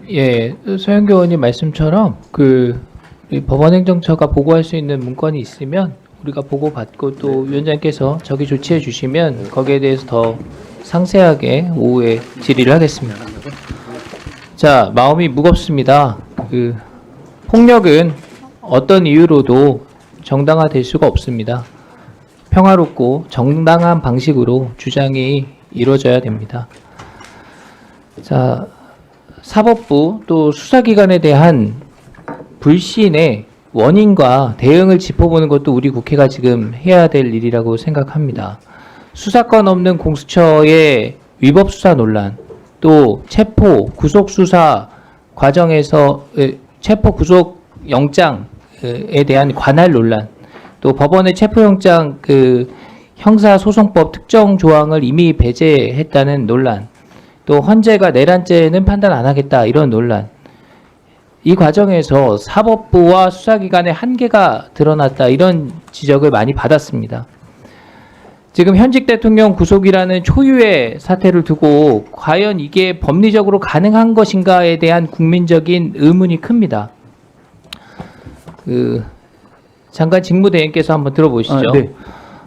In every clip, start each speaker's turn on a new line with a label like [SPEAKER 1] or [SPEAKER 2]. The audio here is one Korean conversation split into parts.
[SPEAKER 1] 예, 서영교 의원님 말씀처럼 이 법원행정처가 보고할 수 있는 문건이 있으면 우리가 보고받고 또 위원장께서 저기 조치해 주시면 거기에 대해서 더 상세하게 오후에 질의를 하겠습니다. 자, 마음이 무겁습니다. 폭력은 어떤 이유로도 정당화될 수가 없습니다. 평화롭고 정당한 방식으로 주장이 이루어져야 됩니다. 자, 사법부 또 수사기관에 대한 불신의 원인과 대응을 짚어보는 것도 우리 국회가 지금 해야 될 일이라고 생각합니다. 수사권 없는 공수처의 위법 수사 논란, 또 체포, 구속 수사 과정에서 체포 구속 영장에 대한 관할 논란, 또 법원의 체포영장 형사소송법 특정 조항을 이미 배제했다는 논란, 또 헌재가 내란죄는 판단 안 하겠다 이런 논란, 이 과정에서 사법부와 수사기관의 한계가 드러났다 이런 지적을 많이 받았습니다. 지금 현직 대통령 구속이라는 초유의 사태를 두고 과연 이게 법리적으로 가능한 것인가에 대한 국민적인 의문이 큽니다. 장관 직무대행께서 한번 들어보시죠.
[SPEAKER 2] 네.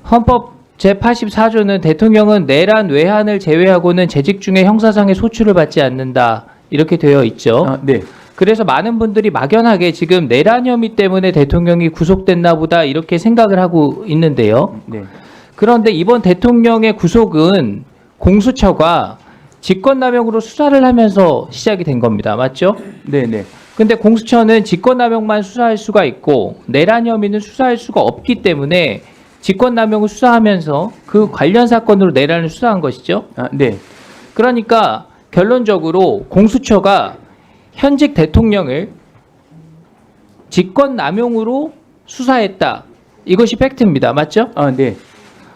[SPEAKER 1] 헌법 제84조는 대통령은 내란 외환을 제외하고는 재직 중에 형사상의 소출을 받지 않는다 이렇게 되어 있죠.
[SPEAKER 2] 네.
[SPEAKER 1] 그래서 많은 분들이 막연하게 지금 내란 혐의 때문에 대통령이 구속됐나 보다 이렇게 생각을 하고 있는데요.
[SPEAKER 2] 네.
[SPEAKER 1] 그런데 이번 대통령의 구속은 공수처가 직권남용으로 수사를 하면서 시작이 된 겁니다. 맞죠?
[SPEAKER 2] 네. 네.
[SPEAKER 1] 근데 공수처는 직권남용만 수사할 수가 있고 내란 혐의는 수사할 수가 없기 때문에 직권남용을 수사하면서 그 관련 사건으로 내란을 수사한 것이죠.
[SPEAKER 2] 네.
[SPEAKER 1] 그러니까 결론적으로 공수처가 현직 대통령을 직권남용으로 수사했다. 이것이 팩트입니다. 맞죠?
[SPEAKER 2] 네.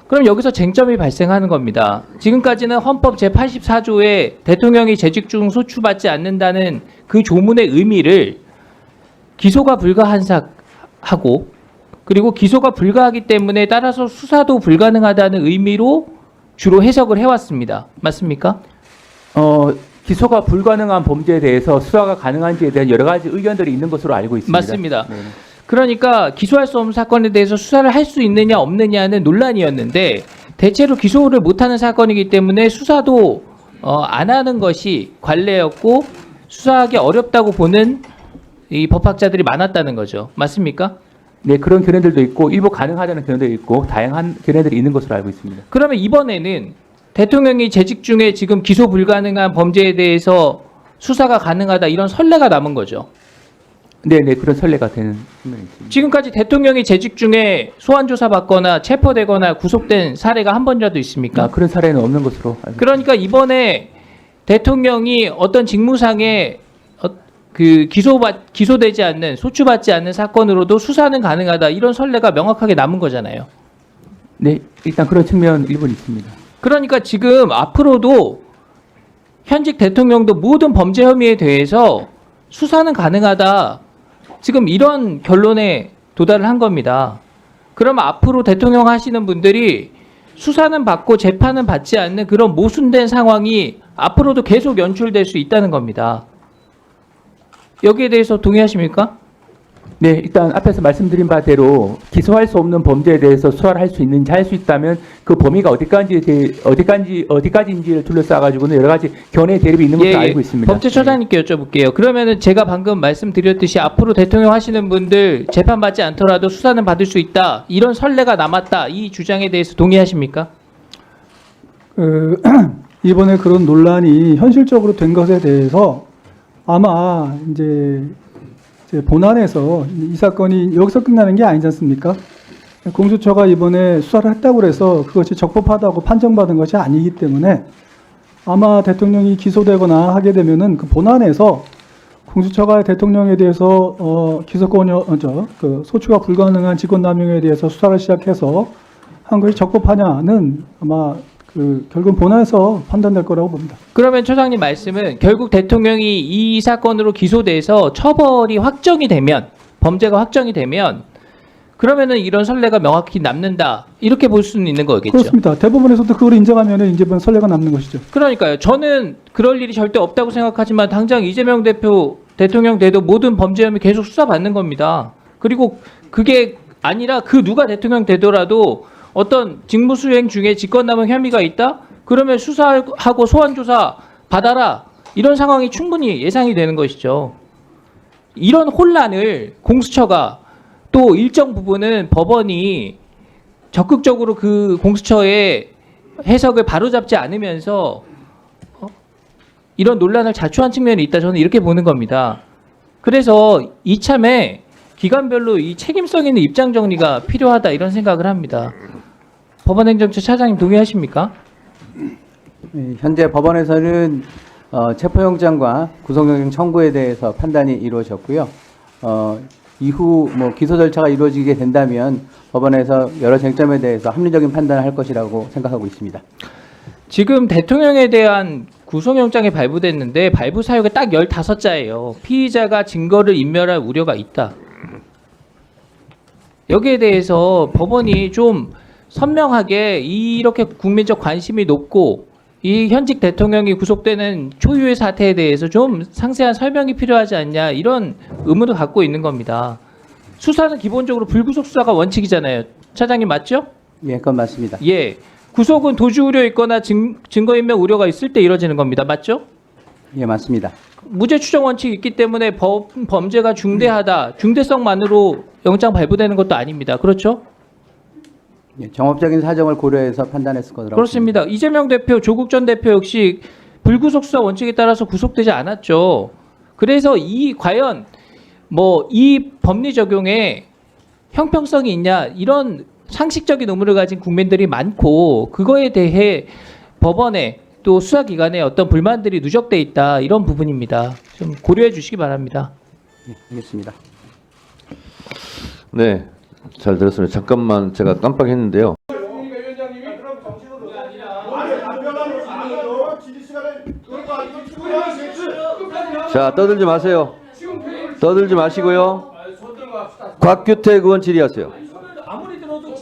[SPEAKER 1] 그럼 여기서 쟁점이 발생하는 겁니다. 지금까지는 헌법 제84조에 대통령이 재직 중 소추받지 않는다는 그 조문의 의미를 기소가 불가한 하고 그리고 기소가 불가하기 때문에 따라서 수사도 불가능하다는 의미로 주로 해석을 해왔습니다. 맞습니까?
[SPEAKER 2] 기소가 불가능한 범죄에 대해서 수사가 가능한지에 대한 여러 가지 의견들이 있는 것으로 알고 있습니다.
[SPEAKER 1] 맞습니다.
[SPEAKER 2] 네.
[SPEAKER 1] 그러니까 기소할 수 없는 사건에 대해서 수사를 할 수 있느냐 없느냐는 논란이었는데 대체로 기소를 못하는 사건이기 때문에 수사도 안 하는 것이 관례였고 수사하기 어렵다고 보는 이 법학자들이 많았다는 거죠. 맞습니까?
[SPEAKER 2] 네, 그런 견해들도 있고 일부 가능하다는 견해도 있고 다양한 견해들이 있는 것으로 알고 있습니다.
[SPEAKER 1] 그러면 이번에는 대통령이 재직 중에 지금 기소 불가능한 범죄에 대해서 수사가 가능하다 이런 선례가 남은 거죠.
[SPEAKER 2] 네, 그런 선례가 되는 측면이 있습니다.
[SPEAKER 1] 지금까지 대통령이 재직 중에 소환조사 받거나 체포되거나 구속된 사례가 한 번이라도 있습니까?
[SPEAKER 2] 그런 사례는 없는 것으로 알고 있습니다.
[SPEAKER 1] 그러니까 이번에 대통령이 어떤 직무상에 기소되지 않는 소추받지 않는 사건으로도 수사는 가능하다 이런 선례가 명확하게 남은 거잖아요.
[SPEAKER 2] 네, 일단 그런 측면 일부는 있습니다.
[SPEAKER 1] 그러니까 지금 앞으로도 현직 대통령도 모든 범죄 혐의에 대해서 수사는 가능하다. 지금 이런 결론에 도달을 한 겁니다. 그럼 앞으로 대통령 하시는 분들이 수사는 받고 재판은 받지 않는 그런 모순된 상황이 앞으로도 계속 연출될 수 있다는 겁니다. 여기에 대해서 동의하십니까?
[SPEAKER 2] 네, 일단 앞에서 말씀드린 바대로 기소할 수 없는 범죄에 대해서 수사를 할 수 있는지 할 수 있다면 그 범위가 어디까지인지를 둘러싸 가지고는 여러 가지 견해 대립이 있는 것으로 알고 있습니다.
[SPEAKER 1] 법제처장님께 여쭤볼게요. 그러면은 제가 방금 말씀드렸듯이 앞으로 대통령 하시는 분들 재판 받지 않더라도 수사는 받을 수 있다. 이런 선례가 남았다. 이 주장에 대해서 동의하십니까?
[SPEAKER 3] 이번에 그런 논란이 현실적으로 된 것에 대해서 아마 이제 본안에서 이 사건이 여기서 끝나는 게 아니지 않습니까? 공수처가 이번에 수사를 했다고 해서 그것이 적법하다고 판정받은 것이 아니기 때문에 아마 대통령이 기소되거나 하게 되면은 그 본안에서 공수처가 대통령에 대해서 소추가 불가능한 직권남용에 대해서 수사를 시작해서 한 것이 적법하냐는 아마 결국 본안에서 판단될 거라고 봅니다.
[SPEAKER 1] 그러면 처장님 말씀은 결국 대통령이 이 사건으로 기소돼서 처벌이 확정이 되면 범죄가 확정이 되면 그러면은 이런 선례가 명확히 남는다. 이렇게 볼 수는 있는 거겠죠.
[SPEAKER 3] 그렇습니다. 대법원에서도 그걸 인정하면 이제 뭐 선례가 남는 것이죠.
[SPEAKER 1] 그러니까요. 저는 그럴 일이 절대 없다고 생각하지만 당장 이재명 대표 대통령 돼도 모든 범죄 혐의 계속 수사받는 겁니다. 그리고 그게 아니라 그 누가 대통령 되더라도 어떤 직무수행 중에 직권남용 혐의가 있다? 그러면 수사하고 소환조사 받아라. 이런 상황이 충분히 예상이 되는 것이죠. 이런 혼란을 공수처가 또 일정 부분은 법원이 적극적으로 그 공수처의 해석을 바로잡지 않으면서 이런 논란을 자초한 측면이 있다. 저는 이렇게 보는 겁니다. 그래서 이참에 기관별로 이 책임성 있는 입장 정리가 필요하다 이런 생각을 합니다. 법원행정처 차장님 동의하십니까?
[SPEAKER 4] 현재 법원에서는 체포영장과 구속영장 청구에 대해서 판단이 이루어졌고요. 이후 뭐 기소 절차가 이루어지게 된다면 법원에서 여러 쟁점에 대해서 합리적인 판단을 할 것이라고 생각하고 있습니다.
[SPEAKER 1] 지금 대통령에 대한 구속영장이 발부됐는데 발부 사유가 딱 15자예요. 피의자가 증거를 인멸할 우려가 있다. 여기에 대해서 법원이 좀 선명하게 이렇게 국민적 관심이 높고 이 현직 대통령이 구속되는 초유의 사태에 대해서 좀 상세한 설명이 필요하지 않냐 이런 의문을 갖고 있는 겁니다. 수사는 기본적으로 불구속 수사가 원칙이잖아요. 차장님 맞죠?
[SPEAKER 4] 예, 그건 맞습니다.
[SPEAKER 1] 예. 구속은 도주 우려 있거나 증거인멸 우려가 있을 때 이뤄지는 겁니다. 맞죠?
[SPEAKER 4] 예, 맞습니다.
[SPEAKER 1] 무죄 추정 원칙이 있기 때문에 범죄가 중대하다, 중대성만으로 영장 발부되는 것도 아닙니다. 그렇죠?
[SPEAKER 4] 예, 정업적인 사정을 고려해서 판단했을 거라고
[SPEAKER 1] 그렇습니다. 이재명 대표, 조국 전 대표 역시 불구속 수사 원칙에 따라서 구속되지 않았죠. 그래서 과연 뭐 이 법리 적용에 형평성이 있냐 이런 상식적인 의무를 가진 국민들이 많고 그거에 대해 법원에 또 수사기관에 어떤 불만들이 누적돼 있다 이런 부분입니다. 좀 고려해 주시기 바랍니다.
[SPEAKER 4] 예, 알겠습니다.
[SPEAKER 5] 네, 잘 들었습니다. 잠깐만 제가 깜빡했는데요. 자, 떠들지 마세요. 떠들지 마시고요. 곽규택 의원 질의하세요.
[SPEAKER 1] 아무리 들어도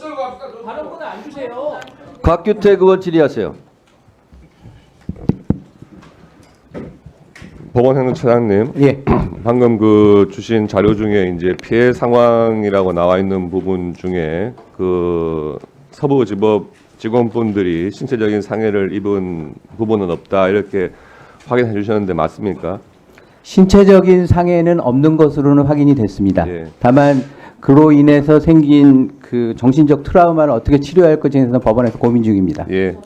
[SPEAKER 1] 발언권을 안 주세요.
[SPEAKER 5] 곽규택 의원 질의하세요.
[SPEAKER 6] 법원행정처장님,
[SPEAKER 4] 예,
[SPEAKER 6] 방금 그 주신 자료 중에 이제 피해 상황이라고 나와 있는 부분 중에 그 서부지법 직원분들이 신체적인 상해를 입은 부분은 없다 이렇게 확인해 주셨는데 맞습니까?
[SPEAKER 4] 신체적인 상해는 없는 것으로는 확인이 됐습니다.
[SPEAKER 6] 예.
[SPEAKER 4] 다만 그로 인해서 생긴 그 정신적 트라우마를 어떻게 치료할 것에 대해서는 법원에서 고민 중입니다.
[SPEAKER 6] 예.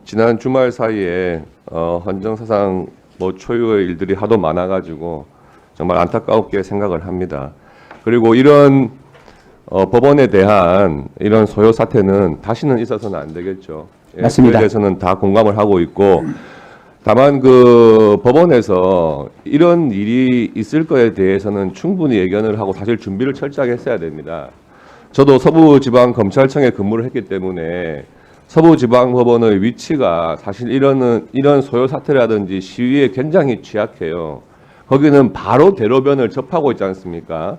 [SPEAKER 6] 지난 주말 사이에 헌정사상 뭐 초유의 일들이 하도 많아가지고 정말 안타깝게 생각을 합니다. 그리고 이런 법원에 대한 이런 소요 사태는 다시는 있어서는 안 되겠죠. 예,
[SPEAKER 4] 맞습니다.
[SPEAKER 6] 그에 대해서는 다 공감을 하고 있고 다만 그 법원에서 이런 일이 있을 거에 대해서는 충분히 예견을 하고 사실 준비를 철저하게 했어야 됩니다. 저도 서부지방검찰청에 근무를 했기 때문에 서부지방법원의 위치가 사실 이런 소요 사태라든지 시위에 굉장히 취약해요. 거기는 바로 대로변을 접하고 있지 않습니까?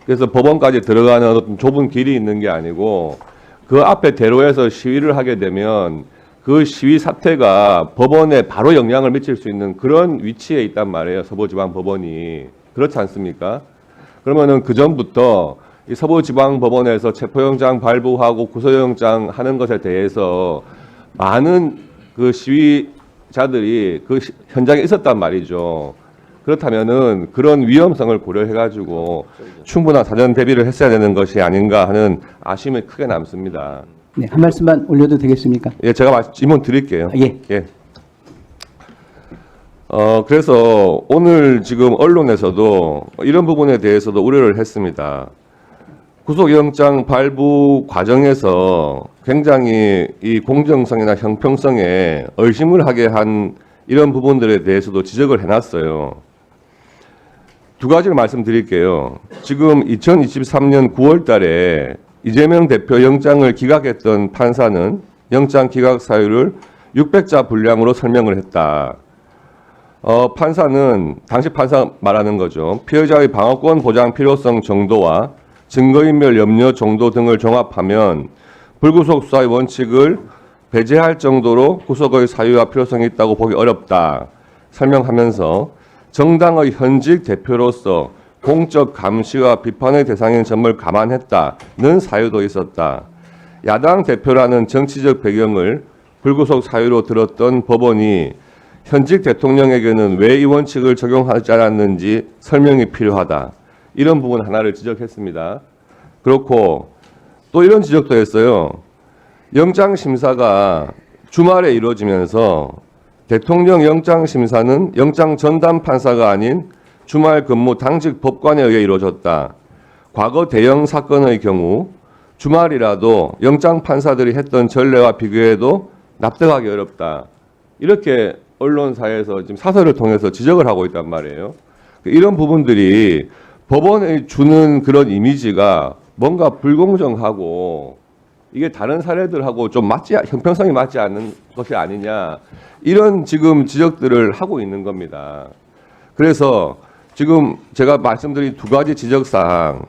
[SPEAKER 6] 그래서 법원까지 들어가는 어떤 좁은 길이 있는 게 아니고 그 앞에 대로에서 시위를 하게 되면 그 시위 사태가 법원에 바로 영향을 미칠 수 있는 그런 위치에 있단 말이에요. 서부지방법원이. 그렇지 않습니까? 그러면은 그 전부터 이 서부지방법원에서 체포영장 발부하고 구속영장 하는 것에 대해서 많은 그 시위자들이 그 현장에 있었단 말이죠. 그렇다면은 그런 위험성을 고려해가지고 충분한 사전 대비를 했어야 되는 것이 아닌가 하는 아쉬움이 크게 남습니다.
[SPEAKER 4] 네, 한 말씀만 올려도 되겠습니까?
[SPEAKER 6] 예, 제가 질문 드릴게요.
[SPEAKER 4] 예.
[SPEAKER 6] 예. 그래서 오늘 지금 언론에서도 이런 부분에 대해서도 우려를 했습니다. 구속영장 발부 과정에서 굉장히 이 공정성이나 형평성에 의심을 하게 한 이런 부분들에 대해서도 지적을 해놨어요. 두 가지를 말씀드릴게요. 지금 2023년 9월 달에 이재명 대표 영장을 기각했던 판사는 영장 기각 사유를 600자 분량으로 설명을 했다. 판사는 당시 판사 말하는 거죠. 피해자의 방어권 보장 필요성 정도와 증거인멸 염려 정도 등을 종합하면 불구속 수사의 원칙을 배제할 정도로 구속의 사유와 필요성이 있다고 보기 어렵다 설명하면서 정당의 현직 대표로서 공적 감시와 비판의 대상인 점을 감안했다는 사유도 있었다. 야당 대표라는 정치적 배경을 불구속 사유로 들었던 법원이 현직 대통령에게는 왜 이 원칙을 적용하지 않았는지 설명이 필요하다. 이런 부분 하나를 지적했습니다. 그렇고 또 이런 지적도 했어요. 영장심사가 주말에 이루어지면서 대통령 영장심사는 영장 전담 판사가 아닌 주말 근무 당직 법관에 의해 이루어졌다. 과거 대형 사건의 경우 주말이라도 영장 판사들이 했던 전례와 비교해도 납득하기 어렵다. 이렇게 언론사에서 지금 사설을 통해서 지적을 하고 있단 말이에요. 이런 부분들이 법원에 주는 그런 이미지가 뭔가 불공정하고 이게 다른 사례들하고 좀 형평성이 맞지 않는 것이 아니냐, 이런 지금 지적들을 하고 있는 겁니다. 그래서 지금 제가 말씀드린 두 가지 지적사항,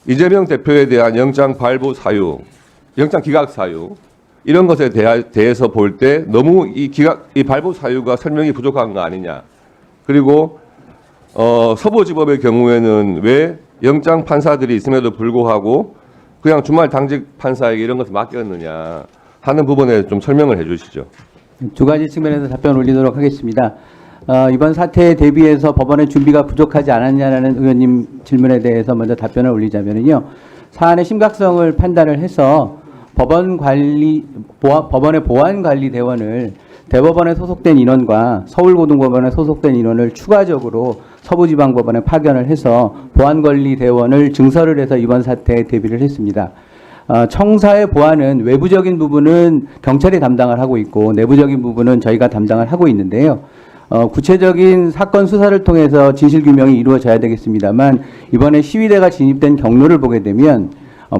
[SPEAKER 6] 이재명 대표에 대한 영장 발부 사유, 영장 기각 사유, 이런 것에 대해서 볼 때 너무 이 발부 사유가 설명이 부족한 거 아니냐. 그리고 서부지법의 경우에는 왜 영장 판사들이 있음에도 불구하고 그냥 주말 당직 판사에게 이런 것을 맡겼느냐 하는 부분에 좀 설명을 해주시죠.
[SPEAKER 4] 두 가지 측면에서 답변 올리도록 하겠습니다. 이번 사태에 대비해서 법원의 준비가 부족하지 않았냐라는 의원님 질문에 대해서 먼저 답변을 올리자면요. 사안의 심각성을 판단을 해서 법원의 보안관리대원을 대법원에 소속된 인원과 서울고등법원에 소속된 인원을 추가적으로 서부지방법원에 파견을 해서 보안관리대원을 증설을 해서 이번 사태에 대비를 했습니다. 청사의 보안은 외부적인 부분은 경찰이 담당을 하고 있고 내부적인 부분은 저희가 담당을 하고 있는데요. 구체적인 사건 수사를 통해서 진실규명이 이루어져야 되겠습니다만 이번에 시위대가 진입된 경로를 보게 되면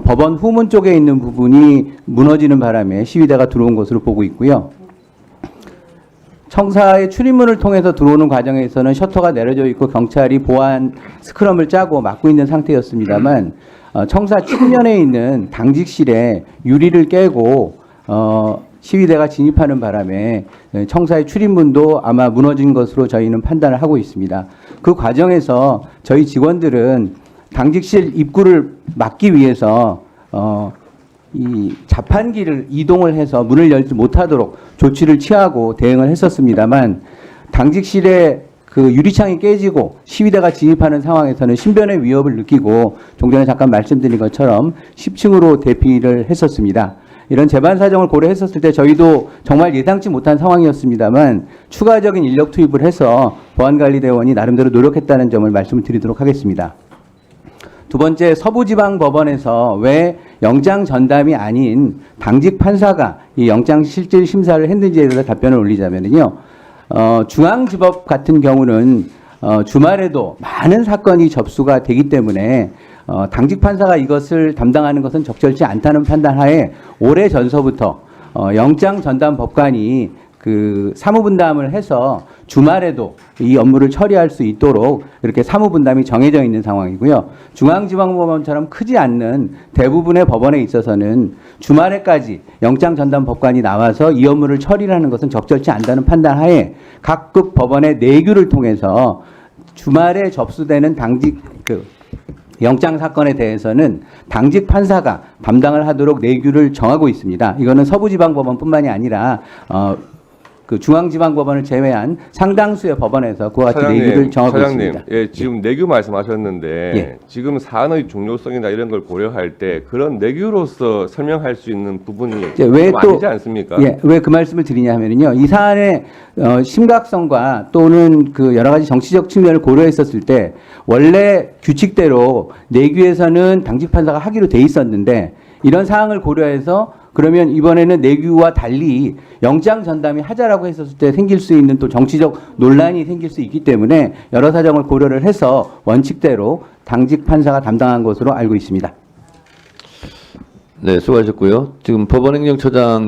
[SPEAKER 4] 법원 후문 쪽에 있는 부분이 무너지는 바람에 시위대가 들어온 것으로 보고 있고요. 청사의 출입문을 통해서 들어오는 과정에서는 셔터가 내려져 있고 경찰이 보안 스크럼을 짜고 막고 있는 상태였습니다만 청사 측면에 있는 당직실에 유리를 깨고 시위대가 진입하는 바람에 청사의 출입문도 아마 무너진 것으로 저희는 판단을 하고 있습니다. 그 과정에서 저희 직원들은 당직실 입구를 막기 위해서 이 자판기를 이동을 해서 문을 열지 못하도록 조치를 취하고 대응을 했었습니다만 당직실에 그 유리창이 깨지고 시위대가 진입하는 상황에서는 신변의 위협을 느끼고 좀 전에 잠깐 말씀드린 것처럼 10층으로 대피를 했었습니다. 이런 재반 사정을 고려했었을 때 저희도 정말 예상치 못한 상황이었습니다만 추가적인 인력 투입을 해서 보안관리대원이 나름대로 노력했다는 점을 말씀을 드리도록 하겠습니다. 두 번째, 서부지방법원에서 왜 영장 전담이 아닌 당직 판사가 이 영장 실질 심사를 했는지에 대해서 답변을 올리자면요. 중앙지법 같은 경우는 주말에도 많은 사건이 접수가 되기 때문에 당직 판사가 이것을 담당하는 것은 적절치 않다는 판단하에 오래 전서부터 영장 전담 법관이 그 사무분담을 해서 주말에도 이 업무를 처리할 수 있도록 이렇게 사무분담이 정해져 있는 상황이고요. 중앙지방법원처럼 크지 않는 대부분의 법원에 있어서는 주말에까지 영장 전담 법관이 나와서 이 업무를 처리하는 것은 적절치 않다는 판단하에 각급 법원의 내규를 통해서 주말에 접수되는 당직 영장 사건에 대해서는 당직 판사가 담당을 하도록 내규를 정하고 있습니다. 이거는 서부지방법원뿐만이 아니라 그 중앙지방법원을 제외한 상당수의 법원에서 그와 같이 내규를 정하고 있습니다.
[SPEAKER 6] 예, 지금 내규 말씀하셨는데
[SPEAKER 4] 예.
[SPEAKER 6] 지금 사안의 중요성이나 이런 걸 고려할 때 그런 내규로서 설명할 수 있는 부분이
[SPEAKER 4] 왜
[SPEAKER 6] 좀
[SPEAKER 4] 또
[SPEAKER 6] 아니지 않습니까?
[SPEAKER 4] 예, 왜 그 말씀을 드리냐 하면요, 이 사안의 심각성과 또는 그 여러 가지 정치적 측면을 고려했었을 때 원래 규칙대로 내규에서는 당직 판사가 하기로 돼 있었는데 이런 사항을 고려해서 그러면 이번에는 내규와 달리 영장 전담이 하자라고 했었을 때 생길 수 있는 또 정치적 논란이 생길 수 있기 때문에 여러 사정을 고려를 해서 원칙대로 당직 판사가 담당한 것으로 알고 있습니다.
[SPEAKER 5] 네, 수고하셨고요. 지금 법원행정처장